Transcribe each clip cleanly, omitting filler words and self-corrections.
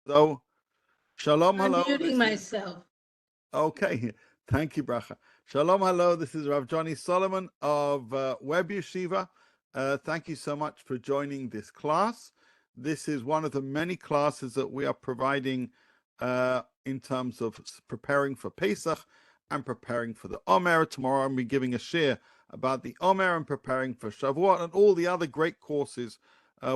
So, shalom, I'm hello. muting myself. Okay, thank you, Bracha. Shalom, hello. This is Rabbi Johnny Solomon of Web Yeshiva. Thank you so much for joining this class. This is one of the many classes that we are providing in terms of preparing for Pesach and preparing for the Omer. Tomorrow I'll be giving a shiur about the Omer and preparing for Shavuot and all the other great courses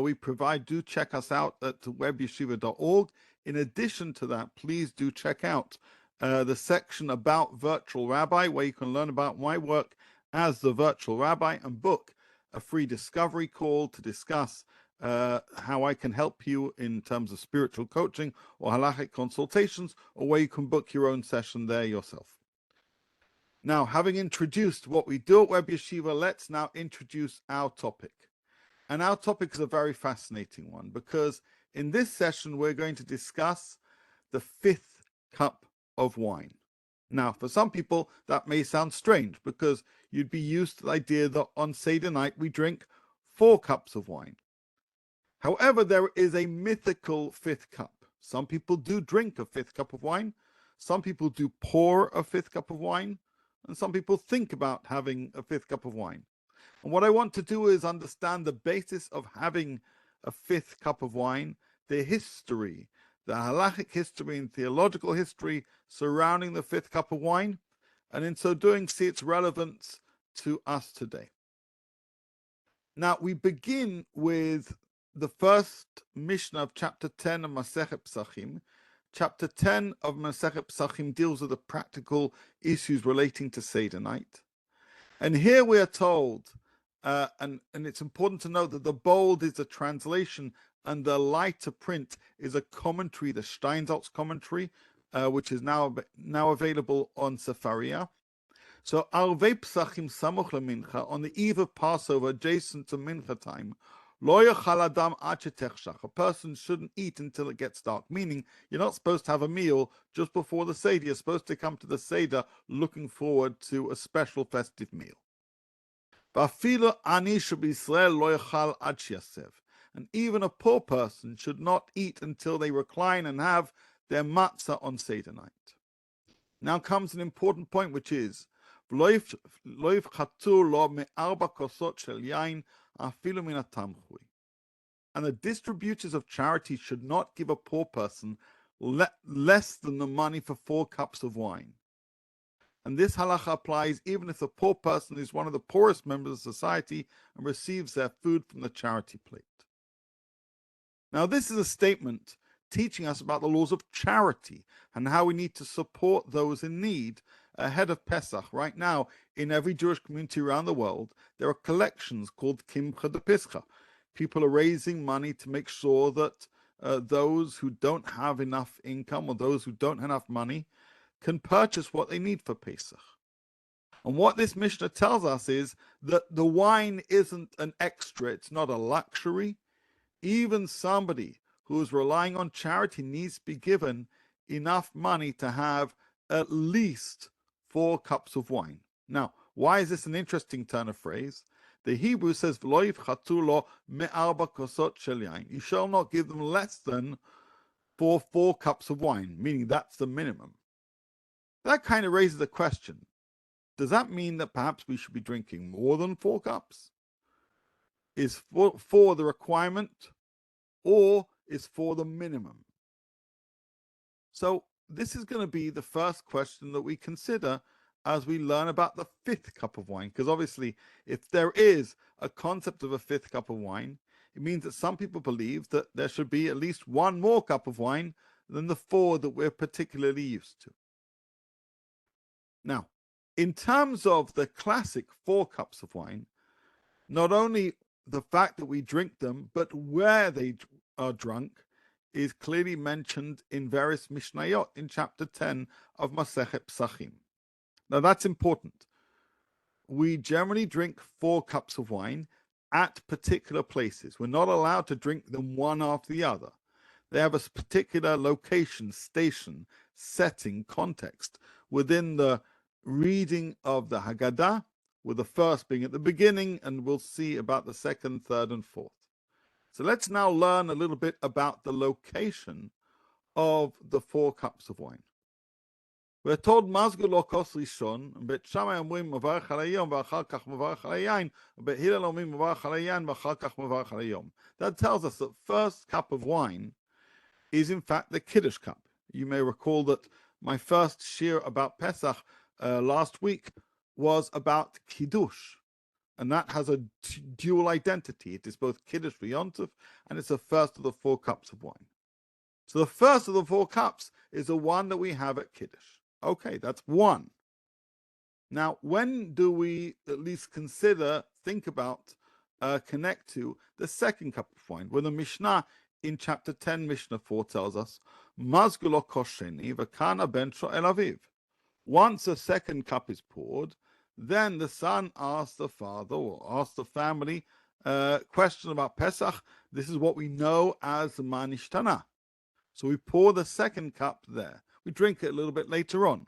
we provide. Do check us out at WebYeshiva.org. In addition to that, please do check out the section about Virtual Rabbi, where you can learn about my work as the Virtual Rabbi and book a free discovery call to discuss how I can help you in terms of spiritual coaching or halachic consultations, or where you can book your own session there yourself. Now, having introduced what we do at Web Yeshiva, let's now introduce our topic. And our topic is a very fascinating one, because in this session, we're going to discuss the fifth cup of wine. Now, for some people, that may sound strange, because you'd be used to the idea that on Seder night, we drink 4 cups of wine. However, there is a mythical fifth cup. Some people do drink a fifth cup of wine. Some people do pour a fifth cup of wine. And some people think about having a fifth cup of wine. And what I want to do is understand the basis of having a fifth cup of wine, the history, the halachic history and theological history surrounding the fifth cup of wine, and in so doing, see its relevance to us today. Now, we begin with the first Mishnah of chapter 10 of Masechet Pesachim. Chapter 10 of Masechet Pesachim deals with the practical issues relating to Seder night. And here we are told, and it's important to note that the bold is a translation and the lighter print is a commentary, the Steinsaltz commentary, which is now available on Sefaria. So, Arvei Pesachim Samuch LeMincha, on the eve of Passover, adjacent to Mincha time, Lo yachal adam ad shetechshach. A person shouldn't eat until it gets dark, meaning you're not supposed to have a meal just before the Seder. You're supposed to come to the Seder looking forward to a special festive meal. V'afilu ani sheb'Yisrael lo yachal ad sheyasev. And even a poor person should not eat until they recline and have their matzah on Seder night. Now comes an important point, which is lo yifchatu lo me'arba kosot shel yain afilu min hatamchui. And the distributors of charity should not give a poor person less than the money for 4 cups of wine. And this halacha applies even if the poor person is one of the poorest members of society and receives their food from the charity plate. Now, this is a statement teaching us about the laws of charity and how we need to support those in need ahead of Pesach. Right now, in every Jewish community around the world, there are collections called Kimcha de Pischa. People are raising money to make sure that those who don't have enough income or those who don't have enough money can purchase what they need for Pesach. And what this Mishnah tells us is that the wine isn't an extra, it's not a luxury. Even somebody who is relying on charity needs to be given enough money to have at least 4 cups of wine. Now, why is this an interesting turn of phrase? The Hebrew says, "V'lo yifchatu lo me'arba kosot shel yain." You shall not give them less than 4 cups of wine, meaning that's the minimum. That kind of raises the question, does that mean that perhaps we should be drinking more than 4 cups? Is 4 the requirement, or is 4 the minimum? So this is going to be the first question that we consider as we learn about the 5th cup of wine, because obviously if there is a concept of a 5th cup of wine, it means that some people believe that there should be at least 1 more cup of wine than the 4 that we're particularly used to. Now, in terms of the classic 4 cups of wine, not only the fact that we drink them, but where they are drunk is clearly mentioned in various Mishnayot in chapter 10 of Masechet Pesachim. Now that's important. We generally drink 4 cups of wine at particular places. We're not allowed to drink them one after the other. They have a particular location, station, setting, context within the reading of the Haggadah, with the first being at the beginning, and we'll see about the 2nd, 3rd, and 4th. So let's now learn a little bit about the location of the 4 cups of wine. We're told mazgu lo kos rishon, bet Shammai omrim mevarach al hayom v'achar kach mevarach al hayayin, bet Hillel omrim mevarach al hayayin v'achar kach mevarach al hayom. That tells us that first cup of wine is in fact the Kiddush cup. You may recall that my first shiur about Pesach last week was about Kiddush, and that has a dual identity. It is both Kiddush v'Yontif, and it's the first of the 4 cups of wine. So the first of the 4 cups is the one that we have at Kiddush. Okay, that's one. Now, when do we at least think about, connect to the second cup of wine? When the Mishnah in chapter 10, Mishnah 4 tells us, Mazgulo kosheni v'kana bencho el aviv. Once a second cup is poured, then the son asks the father or asks the family question about Pesach. This is what we know as the manishtana. So we pour the second cup there. We drink it a little bit later on.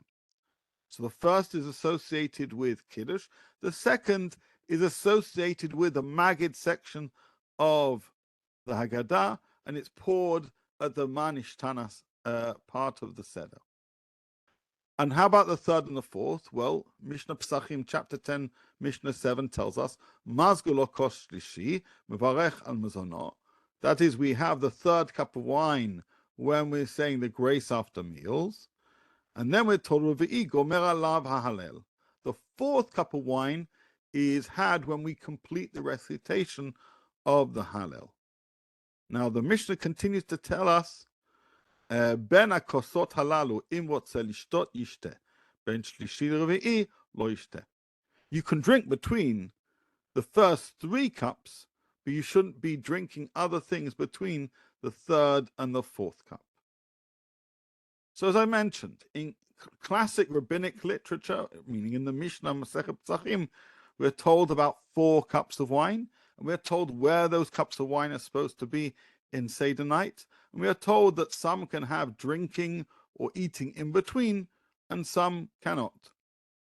So the first is associated with Kiddush. The second is associated with the Maggid section of the Haggadah, and it's poured at the Manishtanas part of the Seder. And how about the third and the fourth? Well, Mishnah Pesachim, chapter 10, Mishnah 7 tells us, Mazgulo kosh shlishi, mevarech al mazono. That is, we have the third cup of wine when we're saying the grace after meals. And then we're told, Revi'i gomer alav hahalel. The fourth cup of wine is had when we complete the recitation of the Hallel. Now, the Mishnah continues to tell us, Ben akosot halalu im rotze lishtot yishteh, ben shlishi revi'i lo yishteh. You can drink between the first 3 cups, but you shouldn't be drinking other things between the third and the fourth cup. So as I mentioned, in classic rabbinic literature, meaning in the Mishnah Masechet Pesachim, we're told about 4 cups of wine, and we're told where those cups of wine are supposed to be in Seder night, and we are told that some can have drinking or eating in between, and some cannot.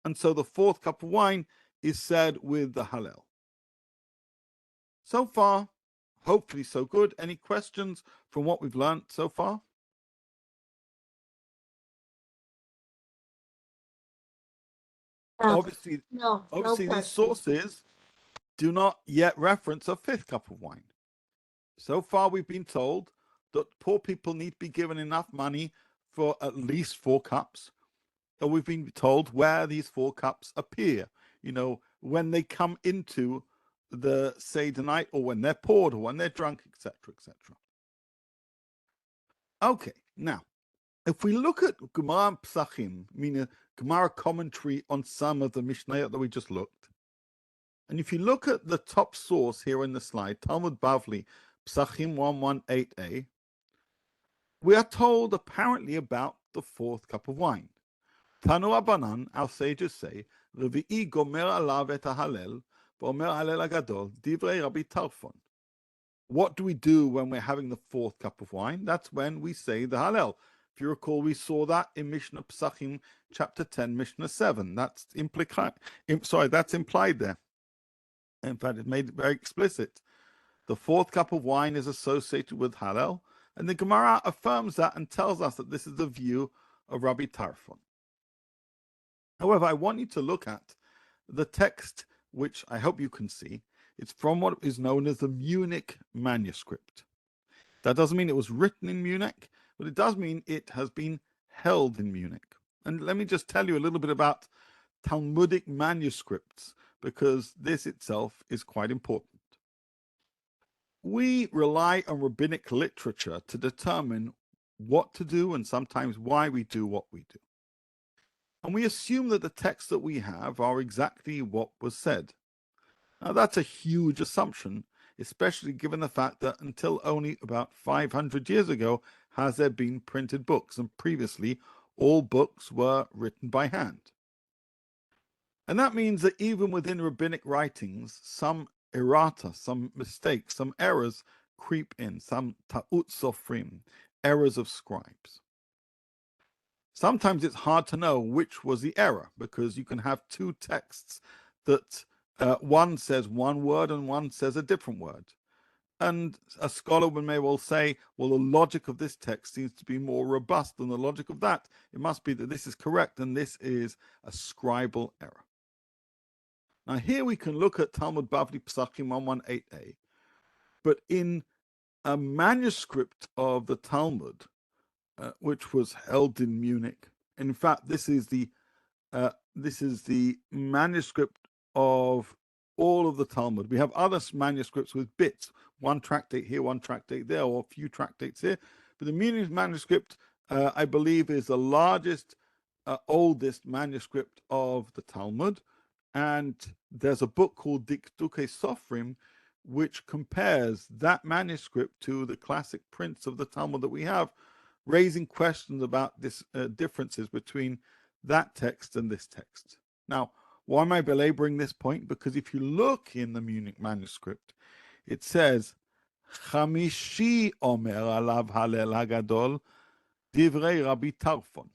And so the 4th cup of wine is said with the Hallel. So far, hopefully so good. Any questions from what we've learned so far? Obviously, these sources do not yet reference a 5th cup of wine. So far, we've been told that poor people need to be given enough money for at least 4 cups. And we've been told where these 4 cups appear, when they come into the Seder night, or when they're poured, or when they're drunk, etc., etc. Okay, now, if we look at Gemara Pesachim, meaning Gemara commentary on some of the Mishnah that we just looked, and if you look at the top source here in the slide, Talmud Bavli, Pesachim 118a, we are told apparently about the 4th cup of wine. Tanu Abanan, our sages say, Revi'i gomer alav et ha'halel, v'omer halel agadol, divrei Rabbi Tarfon. What do we do when we're having the 4th cup of wine? That's when we say the Hallel. If you recall, we saw that in Mishnah Pesachim, chapter 10, Mishnah 7. That's implied there. In fact, it made it very explicit. The 4th cup of wine is associated with Hallel, and the Gemara affirms that and tells us that this is the view of Rabbi Tarfon. However, I want you to look at the text, which I hope you can see. It's from what is known as the Munich manuscript. That doesn't mean it was written in Munich, but it does mean it has been held in Munich. And let me just tell you a little bit about Talmudic manuscripts, because this itself is quite important. We rely on rabbinic literature to determine what to do and sometimes why we do what we do. And we assume that the texts that we have are exactly what was said. Now, that's a huge assumption, especially given the fact that until only about 500 years ago has there been printed books, and previously all books were written by hand. And that means that even within rabbinic writings, some errata, some mistakes, some errors creep in, some ta'ut sofrim, errors of scribes. Sometimes it's hard to know which was the error, because you can have 2 texts that one says one word and one says a different word. And a scholar may well say, well, the logic of this text seems to be more robust than the logic of that. It must be that this is correct and this is a scribal error. Now here we can look at Talmud Bavli Pesachim 118a, but in a manuscript of the Talmud, which was held in Munich. In fact, this is the manuscript of all of the Talmud. We have other manuscripts with bits, one tractate here, one tractate there, or a few tractates here. But the Munich manuscript, I believe, is the largest, oldest manuscript of the Talmud. And there's a book called Dikduke Sofrim, which compares that manuscript to the classic prints of the Talmud that we have, raising questions about this differences between that text and this text. Now, why am I belaboring this point? Because if you look in the Munich manuscript, it says, Chamishi Omer Alav Halel Hagadol Divrei Rabbi Tarfon.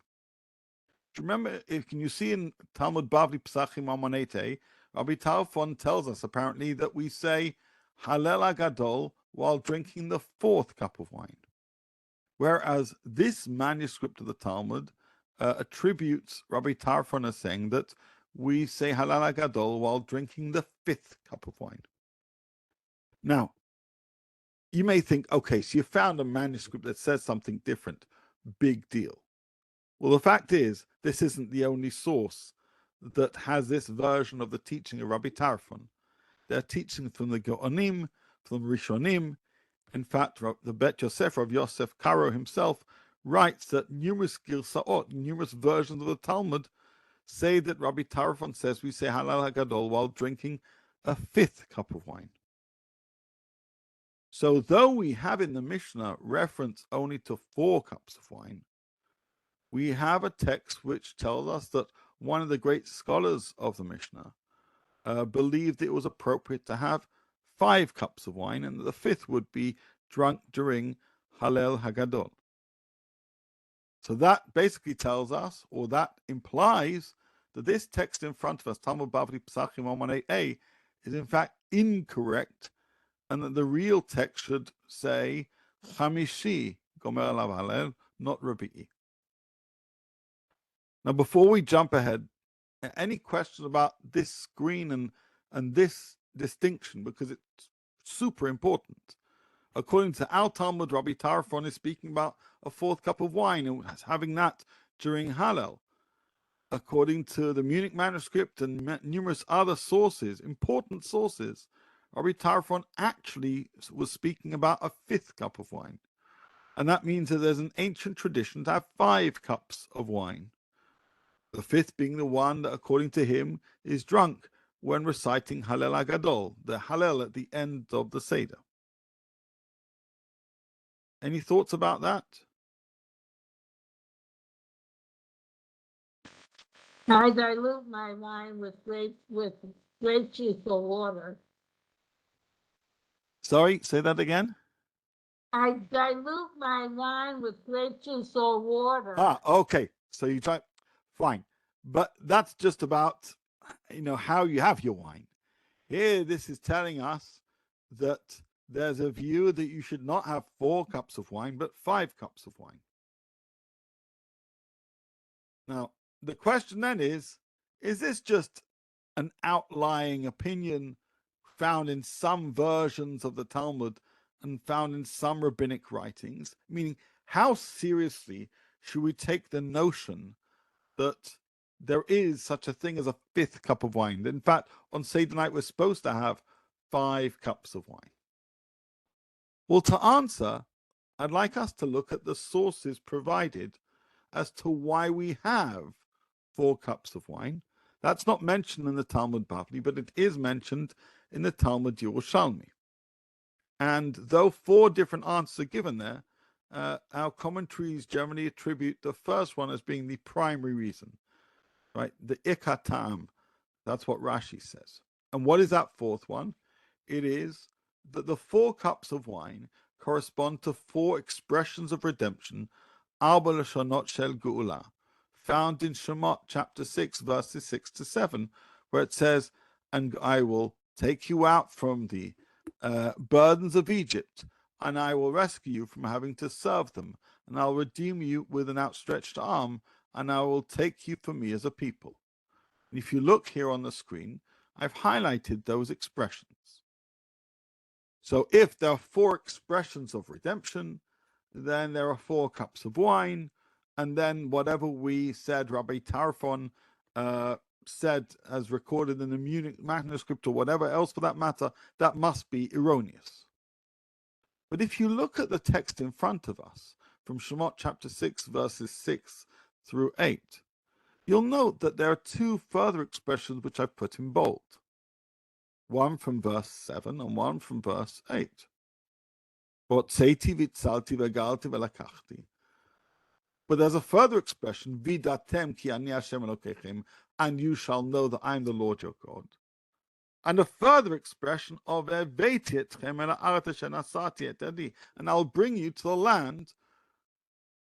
Remember, can you see in Talmud Bavli Pesachim 118, Rabbi Tarfon tells us apparently that we say Halel Hagadol while drinking the fourth cup of wine. Whereas this manuscript of the Talmud attributes Rabbi Tarfon as saying that we say Halal Gadol while drinking the fifth cup of wine. Now, you may think, okay, so you found a manuscript that says something different. Big deal. Well, the fact is, this isn't the only source that has this version of the teaching of Rabbi Tarfon. They're teaching from the Geonim, from Rishonim. In fact, the Bet Yosef, Rav Yosef Karo himself, writes that numerous Girsaot, numerous versions of the Talmud, say that Rabbi Tarfon says we say Halal HaGadol while drinking a fifth cup of wine. So though we have in the Mishnah reference only to 4 cups of wine, we have a text which tells us that one of the great scholars of the Mishnah believed it was appropriate to have 5 cups of wine, and the fifth would be drunk during Halel Hagadol. So that basically tells us, or that implies, that this text in front of us, Talmud Bavli Pesachim 118a, is in fact incorrect, and that the real text should say Chamishi Gomer Alav Halel, not Rabi'i. Now, before we jump ahead, any questions about this screen and this distinction, because it's super important. According to our Talmud, Rabbi Tarfon is speaking about a 4th cup of wine and having that during Hallel. According to the Munich manuscript and numerous other sources, important sources, Rabbi Tarfon actually was speaking about a 5th cup of wine. And that means that there's an ancient tradition to have 5 cups of wine. The 5th being the one that, according to him, is drunk when reciting Halel HaGadol, the Halel at the end of the Seder. Any thoughts about that? I dilute my wine with grape juice or water. Sorry, say that again. I dilute my wine with grape juice or water. Okay. So you try, fine. But that's just about, how you have your wine. Here, this is telling us that there's a view that you should not have 4 cups of wine, but 5 cups of wine. Now, the question then is this just an outlying opinion found in some versions of the Talmud and found in some rabbinic writings? Meaning, how seriously should we take the notion that there is such a thing as a 5th cup of wine? In fact, on Seder night, we're supposed to have 5 cups of wine. Well, to answer, I'd like us to look at the sources provided as to why we have 4 cups of wine. That's not mentioned in the Talmud Bavli, but it is mentioned in the Talmud Yerushalmi. And though 4 different answers are given there, our commentaries generally attribute the first one as being the primary reason, right? The ikar ta'am. That's what Rashi says. And what is that 4th one? It is that the 4 cups of wine correspond to 4 expressions of redemption, Arba Lashonot Shel Geula, found in Shemot chapter 6, verses 6 to 7, where it says, and I will take you out from the burdens of Egypt, and I will rescue you from having to serve them, and I'll redeem you with an outstretched arm, and I will take you for me as a people. And if you look here on the screen, I've highlighted those expressions. So if there are 4 expressions of redemption, then there are 4 cups of wine, and then whatever we said, Rabbi Tarfon said as recorded in the Munich manuscript, or whatever else for that matter, that must be erroneous. But if you look at the text in front of us, from Shemot chapter 6, verses 6 through 8, you'll note that there are 2 further expressions which I've put in bold. One from verse 7 and one from verse 8. But there's a further expression, Vidatem ki ani Hashem Elokechem, and you shall know that I am the Lord your God. And a further expression of and I'll bring you to the land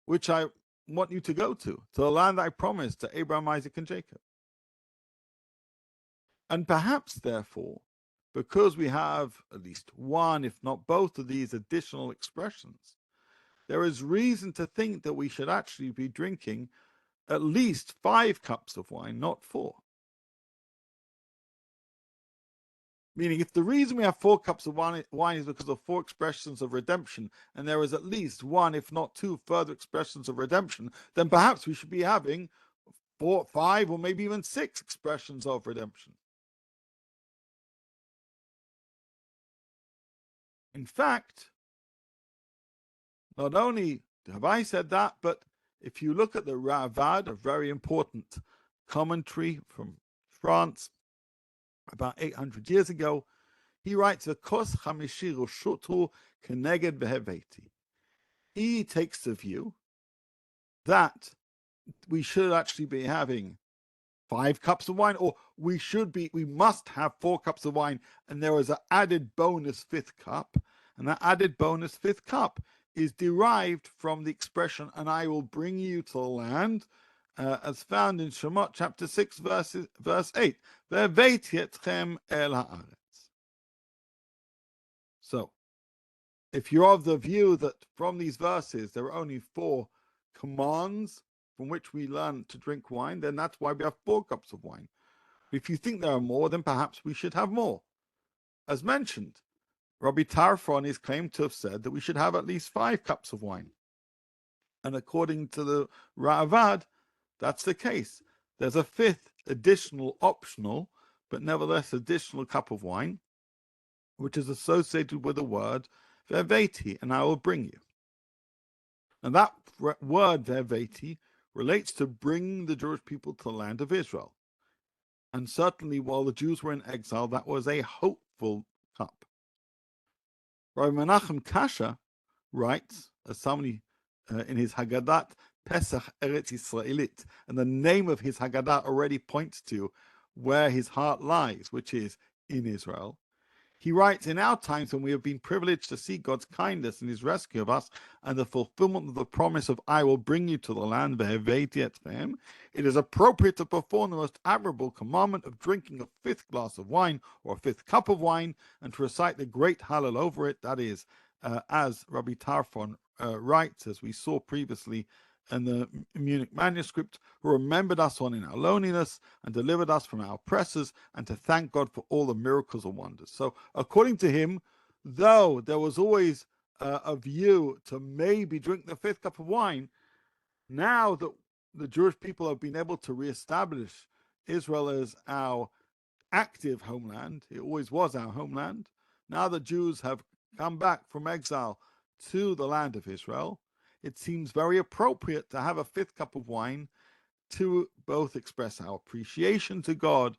which I want you to go to the land I promised to Abraham, Isaac, and Jacob. And perhaps, therefore, because we have at least one, if not both, of these additional expressions, there is reason to think that we should actually be drinking at least 5 cups of wine, not 4. Meaning, if the reason we have 4 cups of wine is because of 4 expressions of redemption, and there is at least 1, if not 2, further expressions of redemption, then perhaps we should be having 4, 5, or maybe even 6 expressions of redemption. In fact, not only have I said that, but if you look at the Ravad, a very important commentary from France about 800 years ago, he writes, "Kos chamishiru shutru keneged beheveti." He takes the view that we should actually be having 5 cups of wine, or we must have 4 cups of wine, and there is an added bonus 5th cup, and that added bonus 5th cup is derived from the expression, and I will bring you to the land, as found in Shemot chapter 6, verse 8. Ve'aveti etchem el haaretz. So, if you're of the view that from these verses there are only 4 commands from which we learn to drink wine, then that's why we have 4 cups of wine. If you think there are more, then perhaps we should have more. As mentioned, Rabbi Tarfon is claimed to have said that we should have at least 5 cups of wine. And according to the Ravad, that's the case. There's a 5th additional optional, but nevertheless additional cup of wine, which is associated with the word Ve'aveti, and I will bring you. And that word Ve'aveti relates to bringing the Jewish people to the land of Israel. And certainly while the Jews were in exile, that was a hopeful cup. Rabbi Menachem Kasha writes, as somebody in his Haggadat Pesach Eretz Yisraelit, and the name of his Haggadah already points to where his heart lies, which is in Israel. He writes, in our times when we have been privileged to see God's kindness and his rescue of us and the fulfillment of the promise of I will bring you to the land, it is appropriate to perform the most admirable commandment of drinking a 5th glass of wine or a 5th cup of wine and to recite the great Hallel over it. That is, as Rabbi Tarfon writes, as we saw previously in the Munich manuscript, who remembered us on in our loneliness and delivered us from our oppressors, and to thank God for all the miracles and wonders. So according to him, though there was always a view to maybe drink the 5th cup of wine, now that the Jewish people have been able to reestablish Israel as our active homeland, it always was our homeland, now that Jews have come back from exile to the land of Israel, it seems very appropriate to have a 5th cup of wine to both express our appreciation to God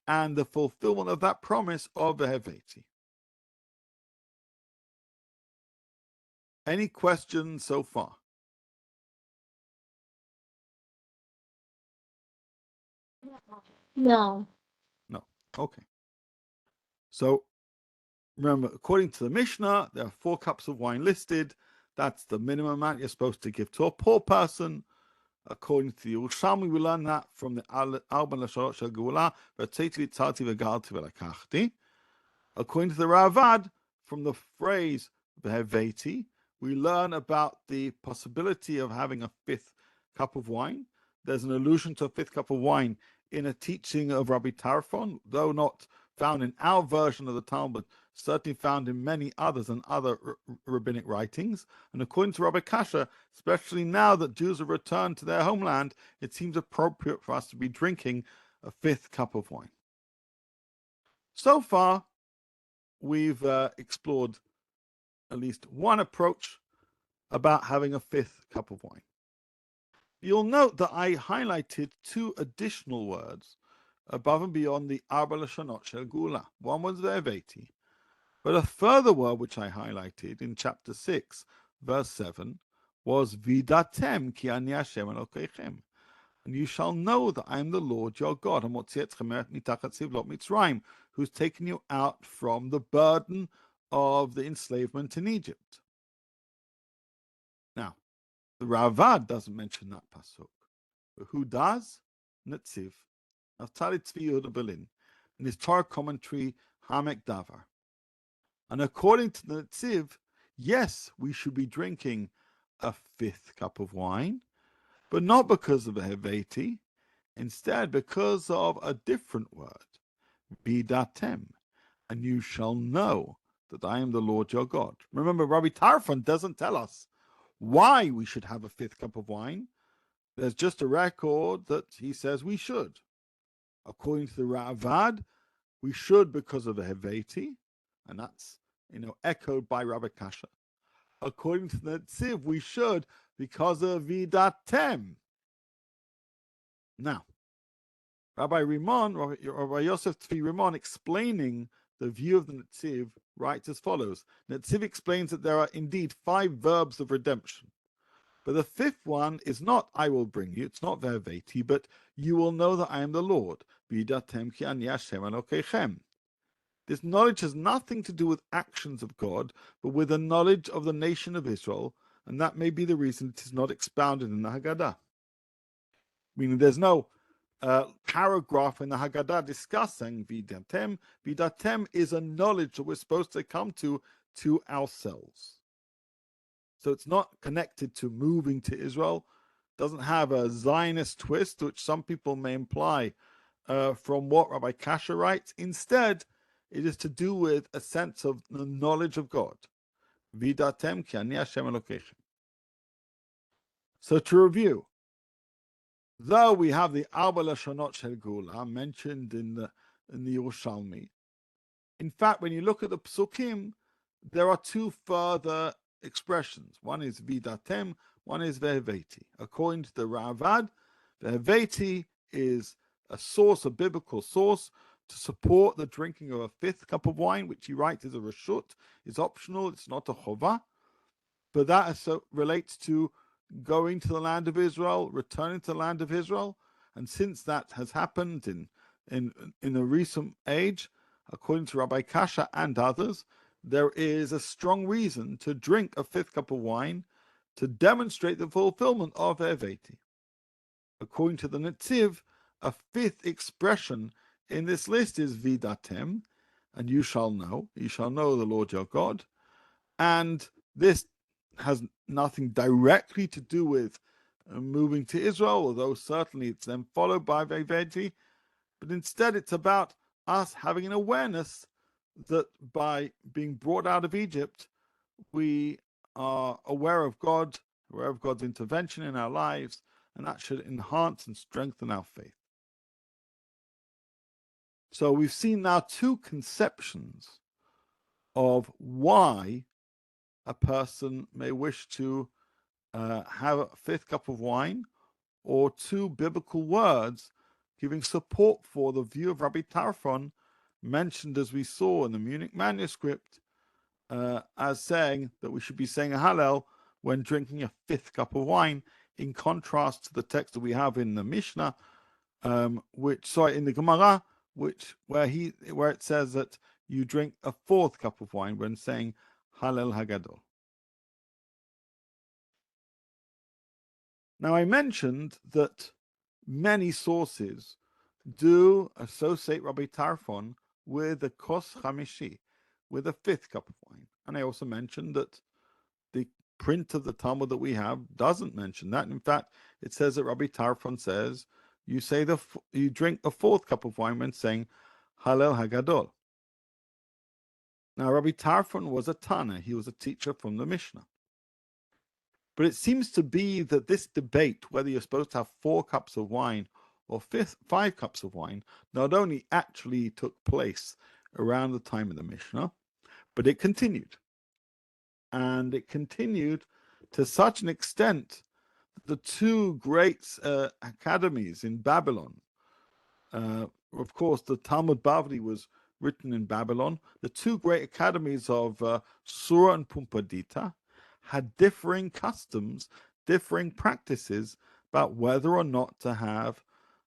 and the fulfillment of that promise of the Heveti. Any questions so far? No. No. Okay. So remember, according to the Mishnah, there are 4 cups of wine listed. That's the minimum amount you're supposed to give to a poor person. According to the Yerushalmi, we learn that from the Arba Lashonot Shel Geula, V'tzeitu v'tzarti v'galti v'lakachti. According to the Ravad, from the phrase Beheveti, we learn about the possibility of having a fifth cup of wine. There's an allusion to a fifth cup of wine in a teaching of Rabbi Tarfon, though not found in our version of the Talmud, certainly found in many others and other rabbinic writings. And according to Rabbi Kasha, especially now that Jews have returned to their homeland, it seems appropriate for us to be drinking a fifth cup of wine. So far, we've explored at least one approach about having a fifth cup of wine. You'll note that I highlighted two additional words above and beyond the Arba Lashonot Shel Gula. One was Ve'eveti, but a further word which I highlighted in chapter 6, verse 7, was Vidatem ki ani Hashem Elokeichem. And you shall know that I am the Lord your God, who's taken you out from the burden of the enslavement in Egypt. Now, the Ravad doesn't mention that pasuk, but who does? Netziv, Naftali Tzvi Yehuda Berlin, in his Torah commentary Hamek Davar. And according to the Netziv, yes, we should be drinking a fifth cup of wine, but not because of a Heveti, instead because of a different word, Bidatem, and you shall know that I am the Lord your God. Remember, Rabbi Tarfon doesn't tell us why we should have a fifth cup of wine. There's just a record that he says we should. According to the Ravad, we should because of the Heveti, and that's echoed by Rabbi Kasha. According to the Tziv, we should because of Vidatem. Now, Rabbi Yosef Tzvi Rimon, explaining the view of the Netziv, writes as follows. Netziv explains that there are indeed 5 verbs of redemption. But the fifth one is not I will bring you, it's not Ve'eveti, but you will know that I am the Lord. Vidatem ki ani Hashem Elokeichem. This knowledge has nothing to do with actions of God, but with the knowledge of the nation of Israel, and that may be the reason it is not expounded in the Haggadah. Meaning there's no paragraph in the Haggadah discussing Vidatem. Vidatem is a knowledge that we're supposed to come to ourselves. So it's not connected to moving to Israel. Doesn't have a Zionist twist, which some people may imply from what Rabbi Kasha writes. Instead, it is to do with a sense of the knowledge of God. Vidatem ki ani Hashem Elokeichem. So to review, though we have the Arba Lashonot Shel Gula mentioned in the Yerushalmi, in fact, when you look at the Psukim, there are 2 further expressions. One is Vidatem, one is Ve'eveti. According to the Ravad, Ve'eveti is a source, a biblical source, to support the drinking of a fifth cup of wine, which he writes is a reshut, is optional, it's not a chovah. But that also relates to going to the land of Israel, returning to the land of Israel. And since that has happened in a recent age, according to Rabbi Kasha and others, there is a strong reason to drink a fifth cup of wine to demonstrate the fulfillment of Ve'eveti. According to the Netziv, a fifth expression in this list is Vidatem, and you shall know the Lord your God. And this has nothing directly to do with moving to Israel, although certainly it's then followed by Ve'eveti, but instead it's about us having an awareness that by being brought out of Egypt, we are aware of God, aware of God's intervention in our lives, and that should enhance and strengthen our faith. So we've seen now 2 conceptions of why a person may wish to have a fifth cup of wine, or 2 biblical words giving support for the view of Rabbi Tarfon, mentioned as we saw in the Munich manuscript, as saying that we should be saying a Hallel when drinking a fifth cup of wine, in contrast to the text that we have in the Mishnah, in the Gemara, where it says that you drink a fourth cup of wine when saying Hallel Hagadol. Now, I mentioned that many sources do associate Rabbi Tarfon with the Kos Chamishi, with a fifth cup of wine. And I also mentioned that the print of the Talmud that we have doesn't mention that. In fact, it says that Rabbi Tarfon says you drink a fourth cup of wine when saying Hallel Hagadol. Now, Rabbi Tarfon was a Tana. He was a teacher from the Mishnah. But it seems to be that this debate, whether you're supposed to have 4 cups of wine or 5 cups of wine, not only actually took place around the time of the Mishnah, but it continued. And it continued to such an extent that the 2 great academies in Babylon, of course, the Talmud Bavli was written in Babylon. The 2 great academies of Sura and Pumbedita had differing customs, differing practices about whether or not to have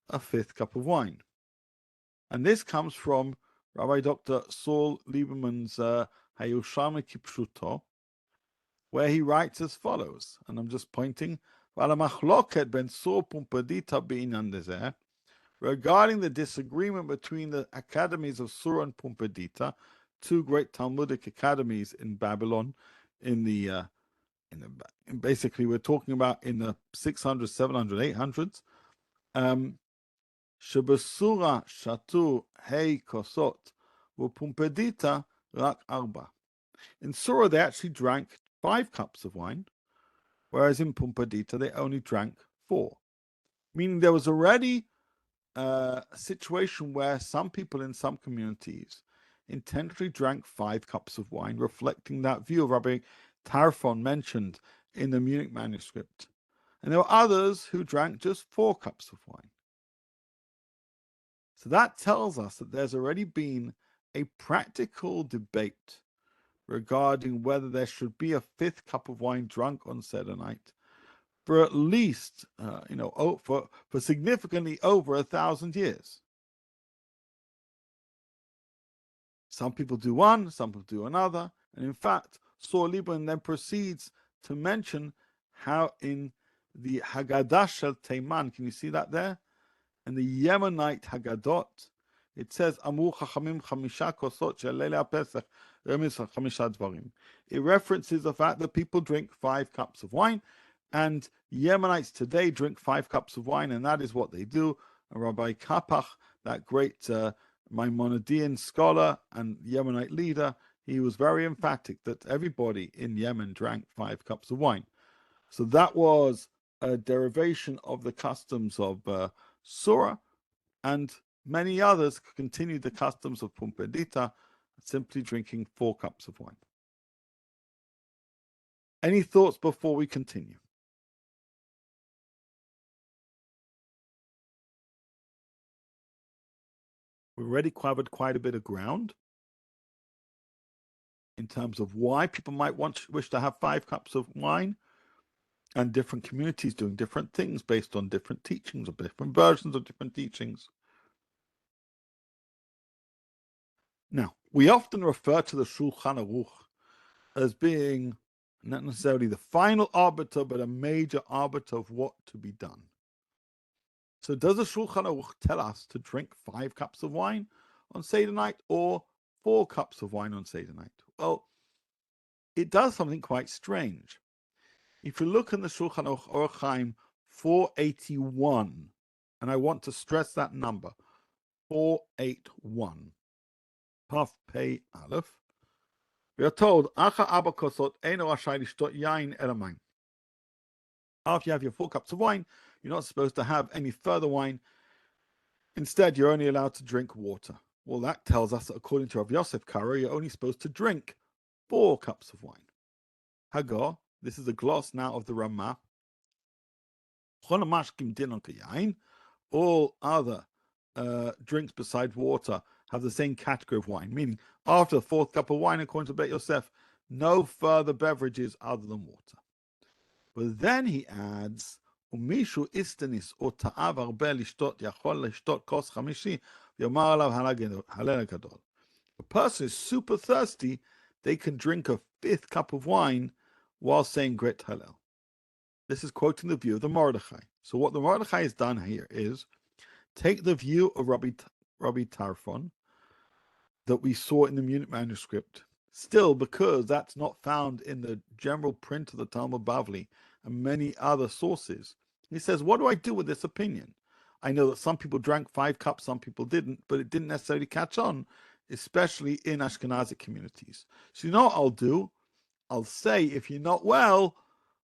a 5th cup of wine. And this comes from Rabbi Dr. Saul Lieberman's Hayushama Kipshuto, where he writes as follows, and I'm just pointing, ben Sur Pumbedita b'inyan dezeh, regarding the disagreement between the academies of Sura and Pumbedita, 2 great Talmudic academies in Babylon, basically we're talking about in the 600s, 700s, 800s. Shebesura shatu hey kosot u'pumbedita rak arba. In Sura they actually drank 5 cups of wine, whereas in Pumbedita they only drank 4. Meaning there was already a situation where some people in some communities intentionally drank 5 cups of wine, reflecting that view of Rabbi Tarfon mentioned in the Munich manuscript. And there were others who drank just 4 cups of wine. So that tells us that there's already been a practical debate regarding whether there should be a 5th cup of wine drunk on Seder night for at least, for significantly over 1,000 years. Some people do one, some people do another. And in fact, Saul Lieberman then proceeds to mention how in the Haggadah Shel Teiman, can you see that there? In the Yemenite Haggadot, it says, Amur Chachamim Chamisha Kosot Shel Leilei HaPesach, Remes Chamisha Dvarim. It references the fact that people drink 5 cups of wine, and Yemenites today drink 5 cups of wine, and that is what they do. And Rabbi Kapach, that great Maimonidean scholar and Yemenite leader, he was very emphatic that everybody in Yemen drank 5 cups of wine. So that was a derivation of the customs of Sura, and many others continued the customs of Pumbedita, simply drinking 4 cups of wine. Any thoughts before we continue? We've already covered quite a bit of ground in terms of why people might wish to have 5 cups of wine, and different communities doing different things based on different teachings or different versions of different teachings. Now, we often refer to the Shulchan Aruch as being not necessarily the final arbiter, but a major arbiter of what to be done. So does the Shulchan Aruch tell us to drink 5 cups of wine on Seder night or 4 cups of wine on Seder night? Well, it does something quite strange. If you look in the Shulchan Aruch Orach Chaim 481, and I want to stress that number, 481, Paf Pei Aleph, we are told, Acha Abba Kosot Eino Rashai Lishtot Yain Elamayim. After you have your 4 cups of wine, you're not supposed to have any further wine. Instead, you're only allowed to drink water. Well, that tells us that according to Rav Yosef Karo, you're only supposed to drink 4 cups of wine. Hagar, this is a gloss now of the Ramah. All other drinks besides water have the same category of wine, meaning after the 4th cup of wine, according to Bet Yosef, no further beverages other than water. But then he adds, ומישהו איסטניס או תאב הרבה לשתות יכול לשתות כוס חמישי ויאמר עליו הלל הגדול. A person is super thirsty, they can drink a 5th cup of wine while saying Gret Hallel. This is quoting the view of the Mordechai. So what the Mordechai has done here is take the view of Rabbi Tarfon that we saw in the Munich manuscript Still, because that's not found in the general print of the Talmud Bavli and many other sources, he says, what do I do with this opinion? I know that some people drank 5 cups, some people didn't, but it didn't necessarily catch on, especially in Ashkenazi communities. So you know what I'll do? I'll say, if you're not well,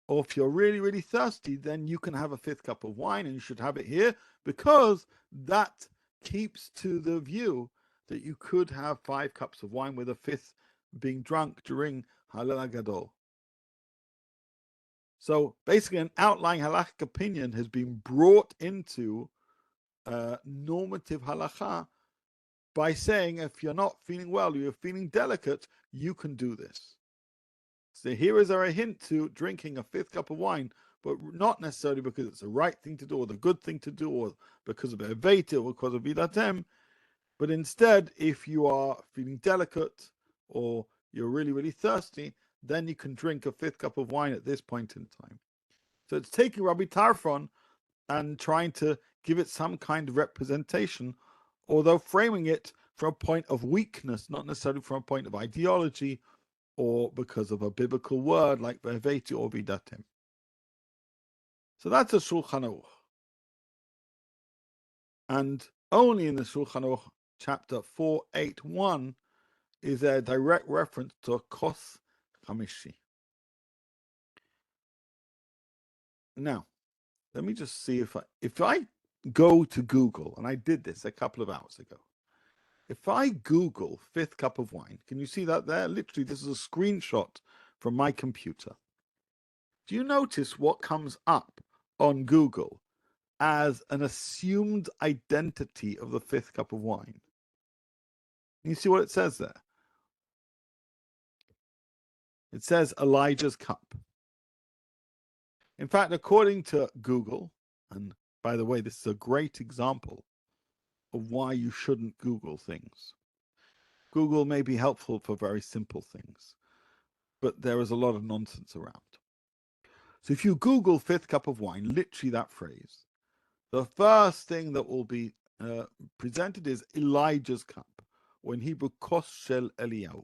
or if you're really, really thirsty, then you can have a 5th cup of wine, and you should have it here, because that keeps to the view that you could have 5 cups of wine, with a 5th being drunk during Halal Gadol. So basically, an outlying halachic opinion has been brought into normative halacha by saying, if you're not feeling well, you're feeling delicate, you can do this. So here is a hint to drinking a 5th cup of wine, but not necessarily because it's the right thing to do, or the good thing to do, or because of Eveta, or because of Vidatem, but instead, if you are feeling delicate, or you're really, really thirsty, then you can drink a 5th cup of wine at this point in time. So it's taking Rabbi Tarfon and trying to give it some kind of representation, although framing it from a point of weakness, not necessarily from a point of ideology, or because of a biblical word like Ve'eveti or Vidatim. So that's a Shulchan Aruch. And only in the Shulchan Aruch chapter 481 is there a direct reference to a Kos Chamishi. Now, let me just see if I go to Google, and I did this a couple of hours ago. If I Google 5th cup of wine, can you see that there? Literally, this is a screenshot from my computer. Do you notice what comes up on Google as an assumed identity of the 5th cup of wine? You see what it says there? It says Elijah's cup. In fact, according to Google, and by the way, this is a great example of why you shouldn't Google things. Google may be helpful for very simple things, but there is a lot of nonsense around. So if you Google 5th cup of wine, literally that phrase, the first thing that will be presented is Elijah's cup, or in Hebrew, Kos Shel Eliyahu,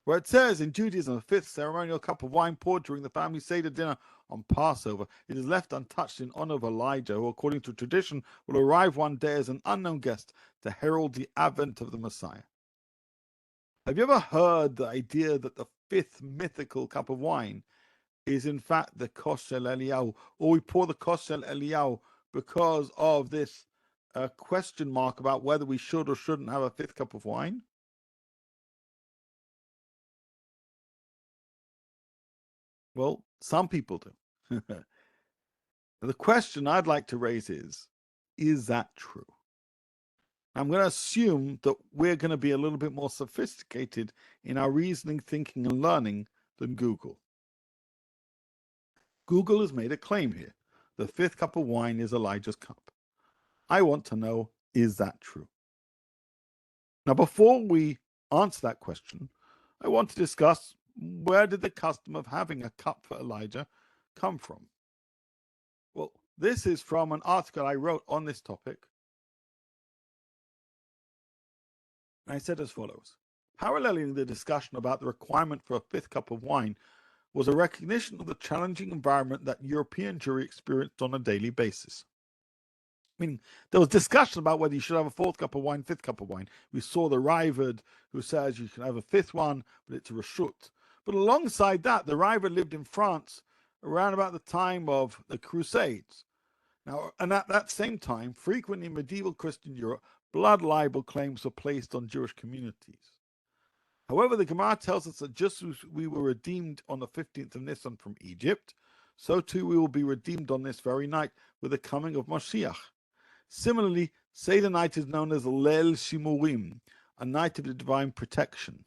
where it says in Judaism, the 5th ceremonial cup of wine poured during the family Seder dinner on Passover, it is left untouched in honor of Elijah, who, according to tradition, will arrive one day as an unknown guest to herald the advent of the Messiah. Have you ever heard the idea that the 5th mythical cup of wine is in fact the Kos Shel Eliyahu, or we pour the Kos Shel Eliyahu because of this question mark about whether we should or shouldn't have a 5th cup of wine? Well, some people do. The question I'd like to raise is that true? I'm going to assume that we're going to be a little bit more sophisticated in our reasoning, thinking, and learning than Google. Google has made a claim here. The 5th cup of wine is Elijah's cup. I want to know, is that true? Now, before we answer that question, I want to discuss, where did the custom of having a cup for Elijah come from? Well, this is from an article I wrote on this topic. I said as follows: paralleling the discussion about the requirement for a 5th cup of wine was a recognition of the challenging environment that European Jewry experienced on a daily basis. Meaning, there was discussion about whether you should have a 4th cup of wine, 5th cup of wine. We saw the Raavad, who says you can have a 5th one, but it's a reshut. But alongside that, the Raavad lived in France around about the time of the Crusades. Now, and at that same time, frequently in medieval Christian Europe, blood libel claims were placed on Jewish communities. However, the Gemara tells us that just as we were redeemed on the 15th of Nisan from Egypt, so too we will be redeemed on this very night with the coming of Mashiach. Similarly, Seder night is known as Leil Shimurim, a night of the divine protection.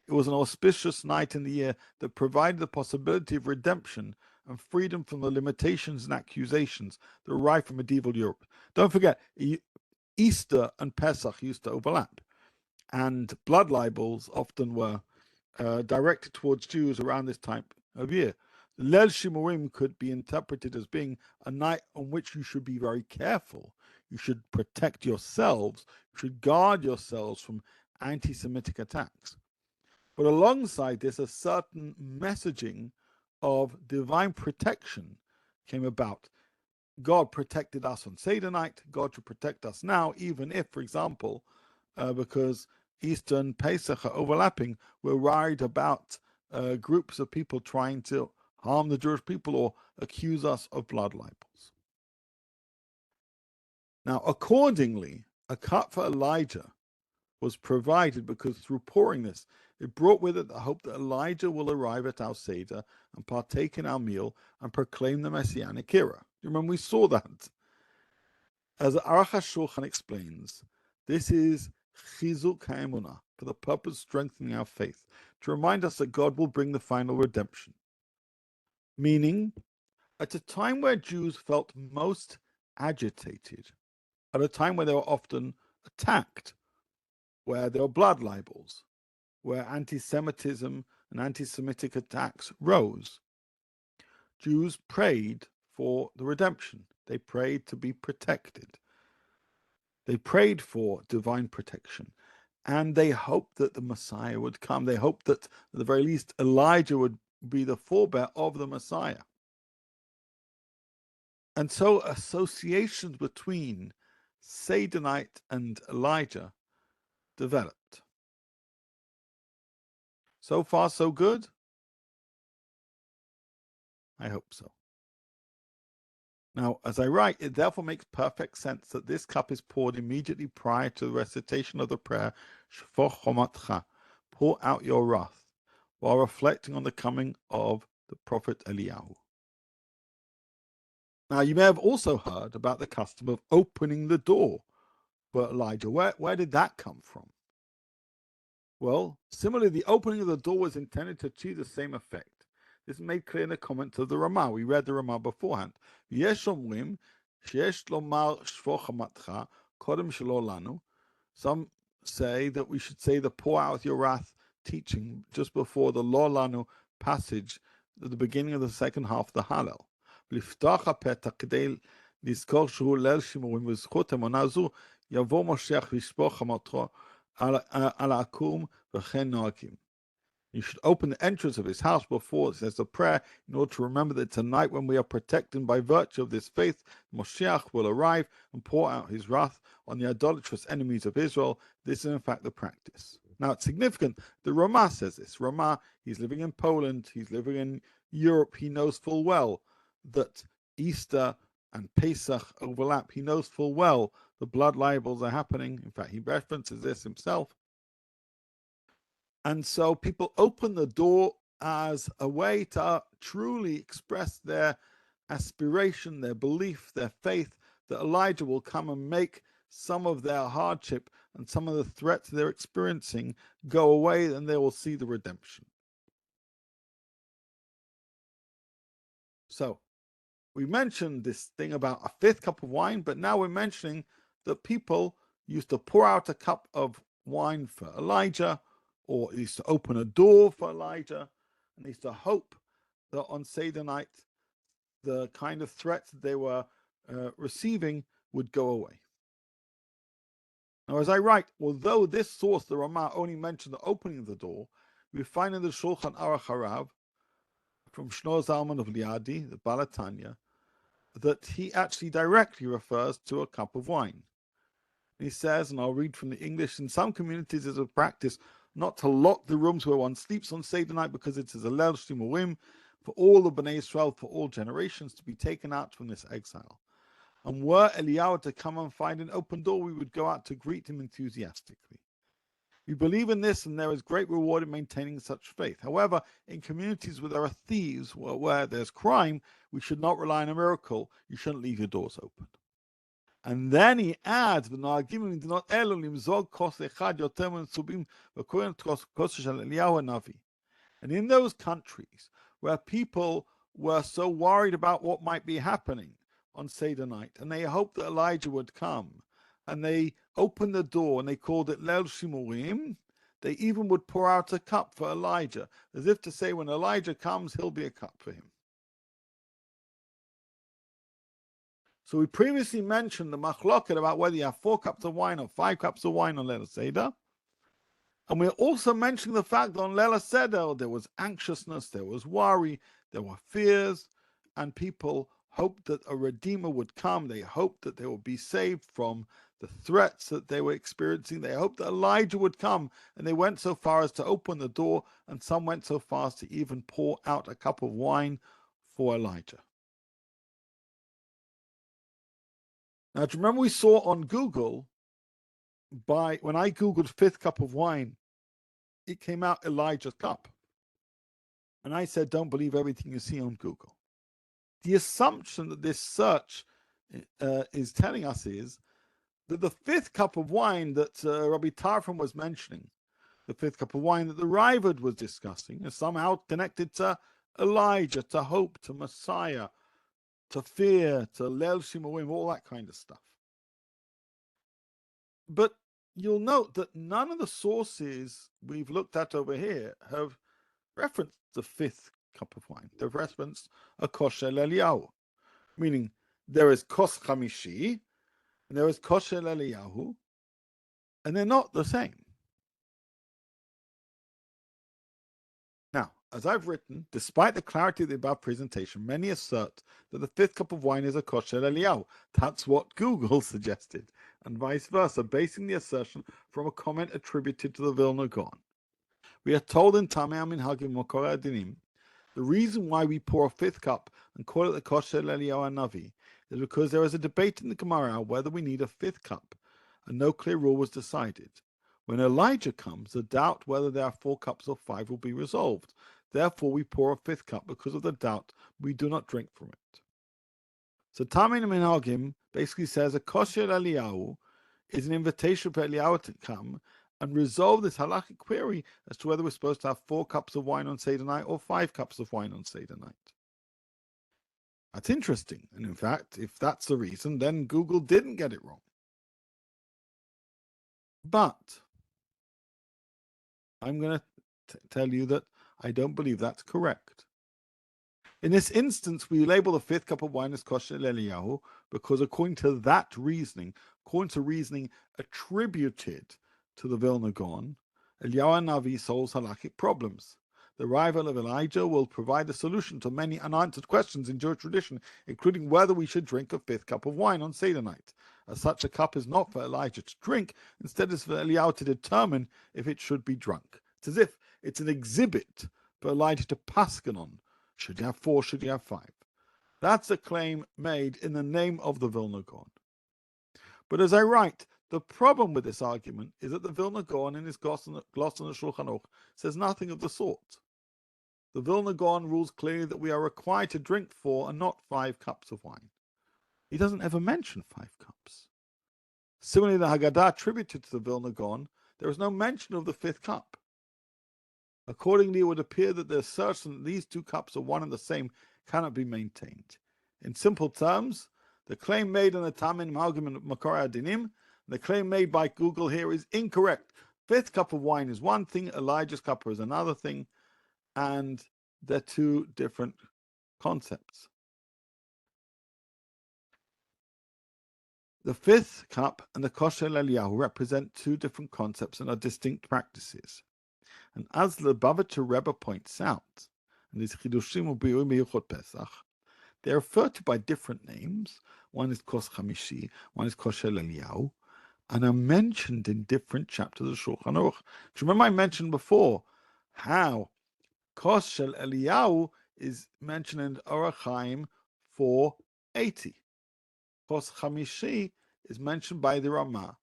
It was an auspicious night in the year that provided the possibility of redemption and freedom from the limitations and accusations that arrived from medieval Europe. Don't forget, Easter and Pesach used to overlap, and blood libels often were directed towards Jews around this time of year. Leil Shimurim could be interpreted as being a night on which you should be very careful. You should protect yourselves. You should guard yourselves from anti-Semitic attacks. But alongside this, a certain messaging of divine protection came about. God protected us on Seder night. God should protect us now, even if, for example, because Easter and Pesach are overlapping, we're worried about groups of people trying to harm the Jewish people or accuse us of blood libels. Now, accordingly, a cup for Elijah was provided because through pouring this, it brought with it the hope that Elijah will arrive at our Seder and partake in our meal and proclaim the Messianic era. You remember we saw that. As Aruch HaShulchan explains, this is chizuk ha'emunah, for the purpose of strengthening our faith, to remind us that God will bring the final redemption. Meaning, at a time where Jews felt most agitated, at a time where they were often attacked, where there were blood libels, where anti-Semitism and anti-Semitic attacks rose, Jews prayed for the redemption. They prayed to be protected. They prayed for divine protection. And they hoped that the Messiah would come. They hoped that, at the very least, Elijah would be the forebear of the Messiah. And so associations between Seder night and Elijah developed. So far, so good? I hope so. Now, as I write, it therefore makes perfect sense that this cup is poured immediately prior to the recitation of the prayer, Shfor Chomatcha, pour out your wrath, while reflecting on the coming of the prophet Eliyahu. Now, you may have also heard about the custom of opening the door for Elijah. Where did that come from? Well, similarly, the opening of the door was intended to achieve the same effect. This is made clear in the comments of the Ramah. We read the Ramah beforehand. Some say that we should say the pour out your wrath teaching just before the Lo Lanu passage at the beginning of the second half of the Hallel. לזכור שהוא ליל שימורים, וזכות אמונה זו יבוא משיח וישפוך חמתו על העקום וכן נוהגים. You should open the entrance of his house before it says a prayer in order to remember that tonight when we are protected by virtue of this faith, Moshiach will arrive and pour out his wrath on the idolatrous enemies of Israel. This is in fact the practice. Now it's significant. The Ramah says this. Ramah, he's living in Poland, he's living in Europe. He knows full well that Easter and Pesach overlap. He knows full well the blood libels are happening. In fact, he references this himself. And so people open the door as a way to truly express their aspiration, their belief, their faith that Elijah will come and make some of their hardship and some of the threats they're experiencing go away, and they will see the redemption. So we mentioned this thing about a fifth cup of wine, but now we're mentioning that people used to pour out a cup of wine for Elijah, or used to open a door for Elijah, and used to hope that on Seder night, the kind of threats that they were receiving would go away. Now, as I write, although this source, the Ramah, only mentioned the opening of the door, we find in the Shulchan Aruch Harav from Shno Zalman of Liadi, the Balatanya, that he actually directly refers to a cup of wine. He says, and I'll read from the English, in some communities there's a practice not to lock the rooms where one sleeps on Seder night because it is a Leil Shimurim for all the Bnei Israel, for all generations, to be taken out from this exile. And were Eliyahu to come and find an open door, we would go out to greet him enthusiastically. We believe in this, and there is great reward in maintaining such faith. However, in communities where there are thieves, where there's crime, we should not rely on a miracle. You shouldn't leave your doors open. And then he adds, and in those countries where people were so worried about what might be happening on Seder night, and they hoped that Elijah would come, and they opened the door and they called it Leil Shimurim, they even would pour out a cup for Elijah, as if to say when Elijah comes, he'll be a cup for him. So we previously mentioned the machloket about whether you have 4 cups of wine or 5 cups of wine on Leil Seder. And we're also mentioning the fact that on Leil Seder there was anxiousness, there was worry, there were fears, and people hoped that a Redeemer would come. They hoped that they would be saved from the threats that they were experiencing. They hoped that Elijah would come, and they went so far as to open the door, and some went so far as to even pour out a cup of wine for Elijah. Now, do you remember we saw on Google, when I Googled fifth cup of wine, it came out Elijah's cup. And I said, don't believe everything you see on Google. The assumption that this search is telling us is that the fifth cup of wine that Rabbi Tarfon was mentioning, the fifth cup of wine that the Raavad was discussing, is somehow connected to Elijah, to hope, to Messiah, to fear, to Leil Shimurim, all that kind of stuff. But you'll note that none of the sources we've looked at over here have referenced the fifth cup of wine. They've referenced a kosher Eliyahu, meaning there is kos chamishi and there is kosher Eliyahu, and they're not the same. Now, as I've written, despite the clarity of the above presentation, many assert that the fifth cup of wine is a kosher Eliyahu. That's what Google suggested, and vice versa, basing the assertion from a comment attributed to the Vilna Gaon. We are told in Tamei HaMinhagim Makor HaDinim, the reason why we pour a fifth cup and call it the kosher Eliyahu HaNavi is because there is a debate in the Gemara whether we need a fifth cup, and no clear rule was decided. When Elijah comes, the doubt whether there are 4 cups or 5 will be resolved. Therefore, we pour a fifth cup because of the doubt. We do not drink from it. So Tamei HaMinhagim basically says a kosher Eliyahu is an invitation for Eliyahu to come and resolve this halakhic query as to whether we're supposed to have 4 cups of wine on Seder night or 5 cups of wine on Seder night. That's interesting. And in fact, if that's the reason, then Google didn't get it wrong. But I'm going to tell you that I don't believe that's correct. In this instance, we label the fifth cup of wine as kosher Eliyahu because according to that reasoning, according to reasoning attributed to the Vilna Gaon, Eliyahu HaNavi solves halakhic problems. The arrival of Elijah will provide a solution to many unanswered questions in Jewish tradition, including whether we should drink a fifth cup of wine on Seder night. As such, a cup is not for Elijah to drink, instead it's for Eliyahu to determine if it should be drunk. It's as if it's an exhibit for Elijah to paskin on. Should you have 4, should you have 5? That's a claim made in the name of the Vilna Gaon. But as I write, the problem with this argument is that the Vilna Gaon in his gloss on the Shulchan Aruch says nothing of the sort. The Vilna Gaon rules clearly that we are required to drink 4 and not 5 cups of wine. He doesn't ever mention 5 cups. Similarly, the Haggadah attributed to the Vilna Gaon, there is no mention of the 5th cup. Accordingly, it would appear that the assertion that these 2 cups are one and the same cannot be maintained. In simple terms, the claim made in the Tamei HaMinhagim and Makor HaDinim, the claim made by Google here is incorrect. 5th cup of wine is one thing, Elijah's cup is another thing, and they're 2 different concepts. The 5th cup and the kosher Eliyahu represent 2 different concepts and are distinct practices. And as the Bavitcher Rebbe points out, and these Chidushim U'Bi'urim B'Yichot Pesach, they are referred to by different names. One is Kos Chamishi, one is Kosher Eliyahu, and are mentioned in different chapters of Shulchan Aruch. Do you remember I mentioned before how Kosher Eliyahu is mentioned in Orach Chaim 480. Kos Chamishi is mentioned by the Ramah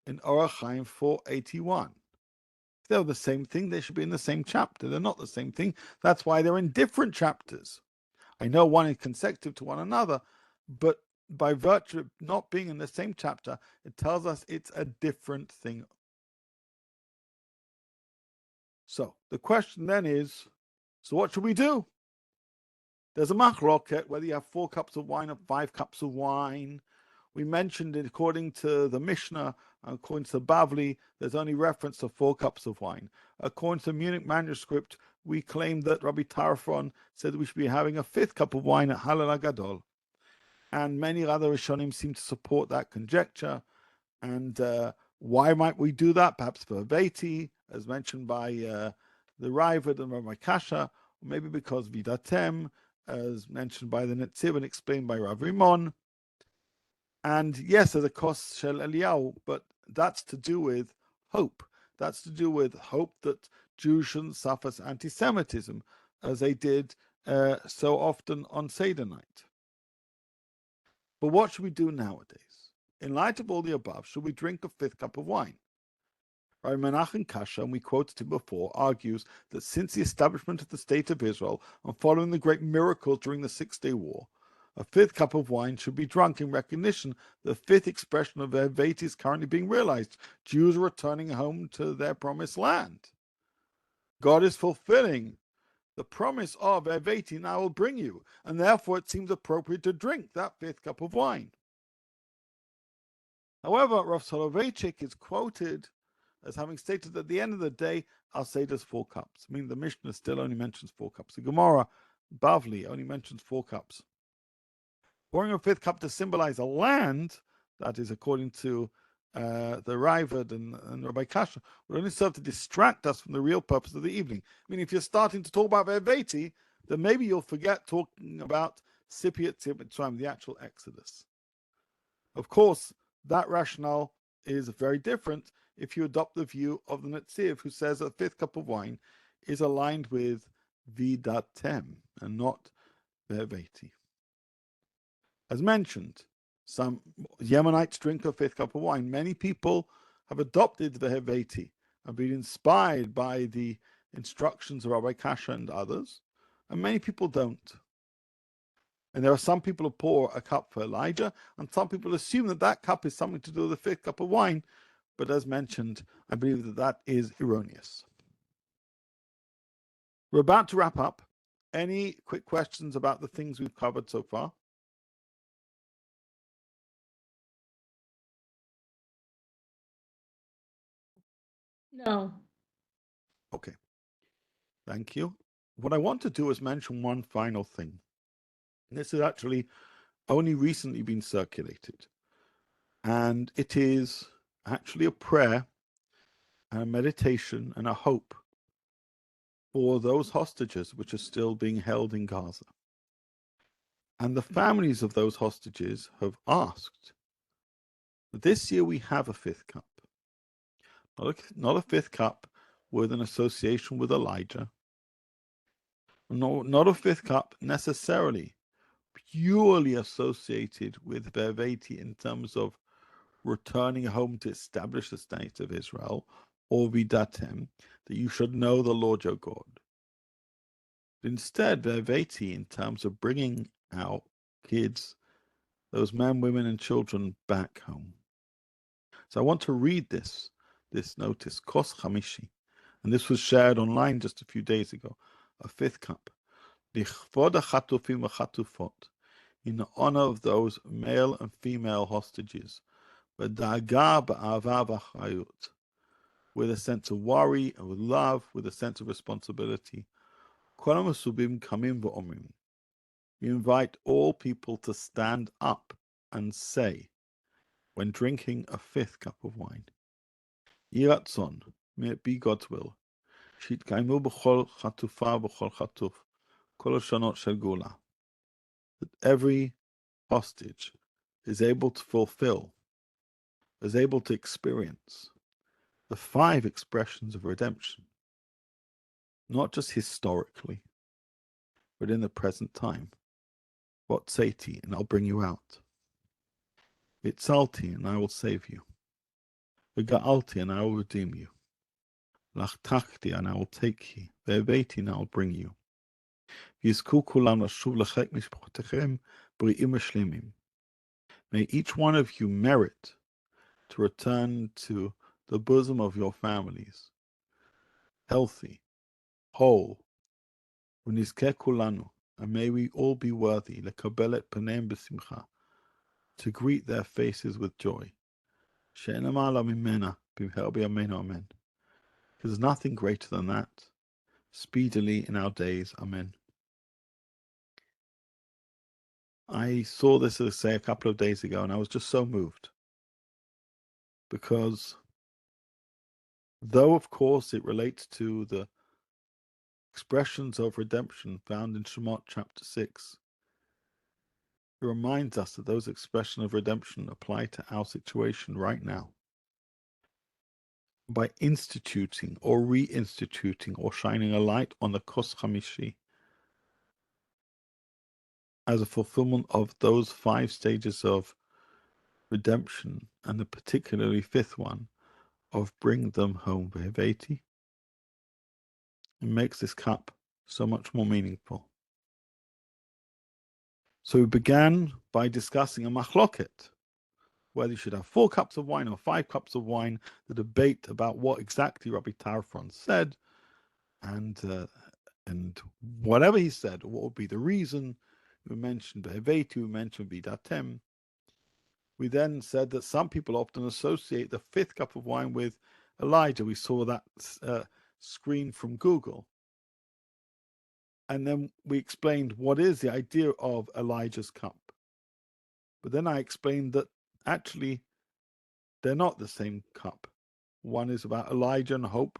in Orach Chaim 481. If they're the same thing, they should be in the same chapter. They're not the same thing. That's why they're in different chapters. I know one is consecutive to one another, but by virtue of not being in the same chapter, it tells us it's a different thing. So the question then is, so what should we do? There's a machloket whether you have 4 cups of wine or 5 cups of wine. We mentioned it according to the Mishnah, according to the Bavli, there's only reference to 4 cups of wine. According to the Munich manuscript, we claim that Rabbi Tarfon said we should be having a 5th cup of wine at Halal HaGadol. And many other Rishonim seem to support that conjecture. And why might we do that? Perhaps for Veti, as mentioned by the Raavad and Rabbi Kasha, or maybe because Vidatem, as mentioned by the Netziv and explained by Rav Rimon. And yes, there's a kos shel Eliyahu, but that's to do with hope. That's to do with hope that Jews shouldn't suffer anti-Semitism, as they did so often on Seder night. But what should we do nowadays? In light of all the above, should we drink a fifth cup of wine? Rabbi Menachem Kasha, and we quoted him before, argues that since the establishment of the State of Israel and following the great miracles during the Six-Day War, a fifth cup of wine should be drunk in recognition that the fifth expression of Veit is currently being realized. Jews are returning home to their promised land. God is fulfilling the promise of Veit, I will bring you, and therefore it seems appropriate to drink that fifth cup of wine. However, Rav Soloveitchik is quoted as having stated that at the end of the day, our Seder's 4 cups. I mean, the Mishnah still only mentions 4 cups. The Gemara, Bavli, only mentions 4 cups. Pouring a fifth cup to symbolize a land, that is according to the Raavad and Rabbi Kasha, would only serve to distract us from the real purpose of the evening. I mean, if you're starting to talk about Verveti, then maybe you'll forget talking about Sipiat Mitzrayim, the actual Exodus. Of course, that rationale is very different if you adopt the view of the Netziv, who says a fifth cup of wine is aligned with Vidatem and not Verveti. As mentioned, some Yemenites drink a fifth cup of wine. Many people have adopted the Heveti and been inspired by the instructions of Rabbi Kasha and others, and many people don't. And there are some people who pour a cup for Elijah, and some people assume that that cup is something to do with the fifth cup of wine, but as mentioned, I believe that that is erroneous. We're about to wrap up. Any quick questions about the things we've covered so far? No. Okay. Thank you. What I want to do is mention one final thing. This has actually only recently been circulated. And it is actually a prayer and a meditation and a hope for those hostages which are still being held in Gaza. And the families of those hostages have asked that this year we have a fifth cup. Not a fifth cup with an association with Elijah. No, not a fifth cup necessarily purely associated with Verveti in terms of returning home to establish the state of Israel, or Vidatem, that you should know the Lord your God. But instead, Verveti in terms of bringing our kids, those men, women, and children back home. So I want to read this notice, Kos Chamishi, and this was shared online just a few days ago, a fifth cup. Lichvod HaChatufim v'Chatufot, in honor of those male and female hostages, with a sense of worry and with love, with a sense of responsibility. We invite all people to stand up and say, when drinking a fifth cup of wine, Yiratzon, may it be God's will, שיתקיימו בכל חטופה ובכל חטוף, כל השנות של גאולה, that every hostage is able to fulfill, is able to experience the 5 expressions of redemption, not just historically, but in the present time. Votzeti, and I'll bring you out. Vitzalti, and I will save you. Viga'alti, and I will redeem you. Lachtachti, and I will take you. Ve'eveti, and I will bring you. V'yizku kulam lashuv lechek mishpachotechem b'ri'im v'shlemim. May each one of you merit to return to the bosom of your families, healthy, whole. V'nizkeh kulanu, and may we all be worthy, lekabel et paneim b'simcha, to greet their faces with joy. She'en amala mimena, b'mher b'yameinu, amen. There's nothing greater than that. Speedily in our days, amen. I saw this, as I say, a couple of days ago, and I was just so moved, because though, of course, it relates to the expressions of redemption found in Shemot chapter 6. It reminds us that those expressions of redemption apply to our situation right now. By instituting or reinstituting or shining a light on the Kos Chamishi as a fulfillment of those 5 stages of redemption, and the particularly 5th one of bring them home, Veheveti, it makes this cup so much more meaningful. So we began by discussing a machloket, whether you should have 4 cups of wine or 5 cups of wine, the debate about what exactly Rabbi Tarfon said, and whatever he said, what would be the reason. We mentioned Beheveti, we mentioned Vidatem. We then said that some people often associate the 5th cup of wine with Elijah. We saw that screen from Google. And then we explained what is the idea of Elijah's cup. But then I explained that actually they're not the same cup. One is about Elijah and hope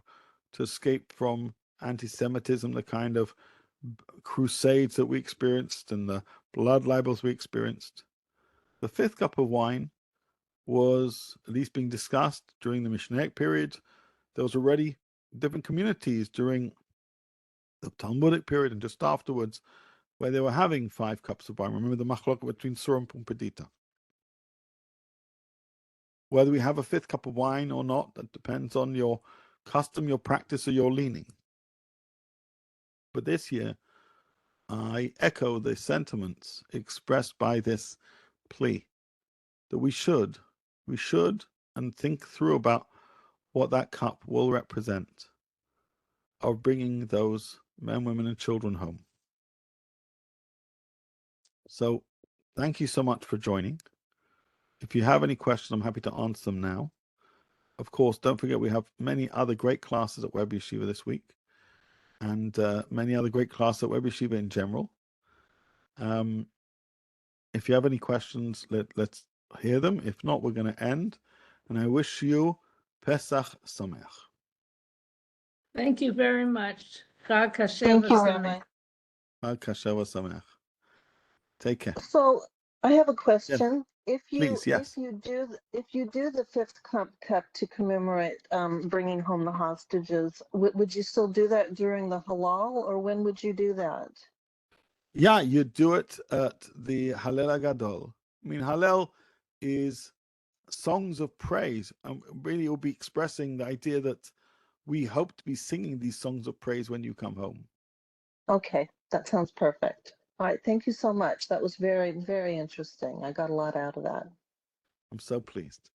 to escape from anti-Semitism, the kind of crusades that we experienced and the blood libels we experienced. The 5th cup of wine was at least being discussed during the Mishnaic period. There was already different communities during the Talmudic period and just afterwards where they were having 5 cups of wine. Remember the machlok between Surah and Pumbedita. Whether we have a 5th cup of wine or not, that depends on your custom, your practice, or your leaning. But this year, I echo the sentiments expressed by this plea that we should and think through about what that cup will represent of bringing those men, women, and children home. So thank you so much for joining. If you have any questions, I'm happy to answer them now. Of course, don't forget we have many other great classes at Web Yeshiva this week, and many other great classes at Web Yeshiva in general. If you have any questions, let's hear them. If not, we're going to end. And I wish you Pesach Sameach. Thank you very much. God kasher Thank you, v'sameach. Rabbi. Chag Kasher Sameach. Take care. So I have a question. If Please, yes. if you do the 5th cup to commemorate bringing home the hostages, would you still do that during the halal, or when would you do that? Yeah, you do it at the Hallel Gadol. I mean, Hallel is songs of praise, and really you'll be expressing the idea that we hope to be singing these songs of praise when you come home. Okay, that sounds perfect. All right, thank you so much. That was very, very interesting. I got a lot out of that. I'm so pleased.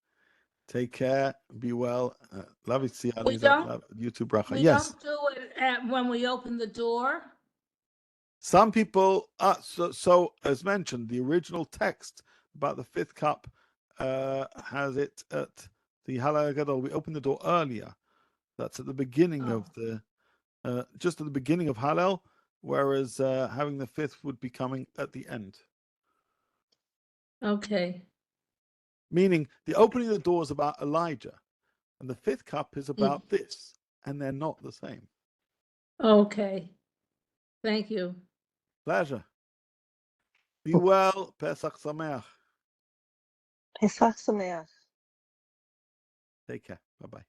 Take care. Be well. Love it. See We don't- love you too, bracha. We Yes. don't do it when we open the door. Some people, so as mentioned, the original text about the 5th cup has it at the Hallel Gadol. We open the door earlier. That's at the beginning of the, just at the beginning of Hallel, whereas having the 5th would be coming at the end. Okay. Meaning the opening of the door is about Elijah, and the 5th cup is about this, and they're not the same. Okay. Thank you. Pleasure. Be well. Pesach Sameach. Pesach Sameach. Take care. Bye-bye.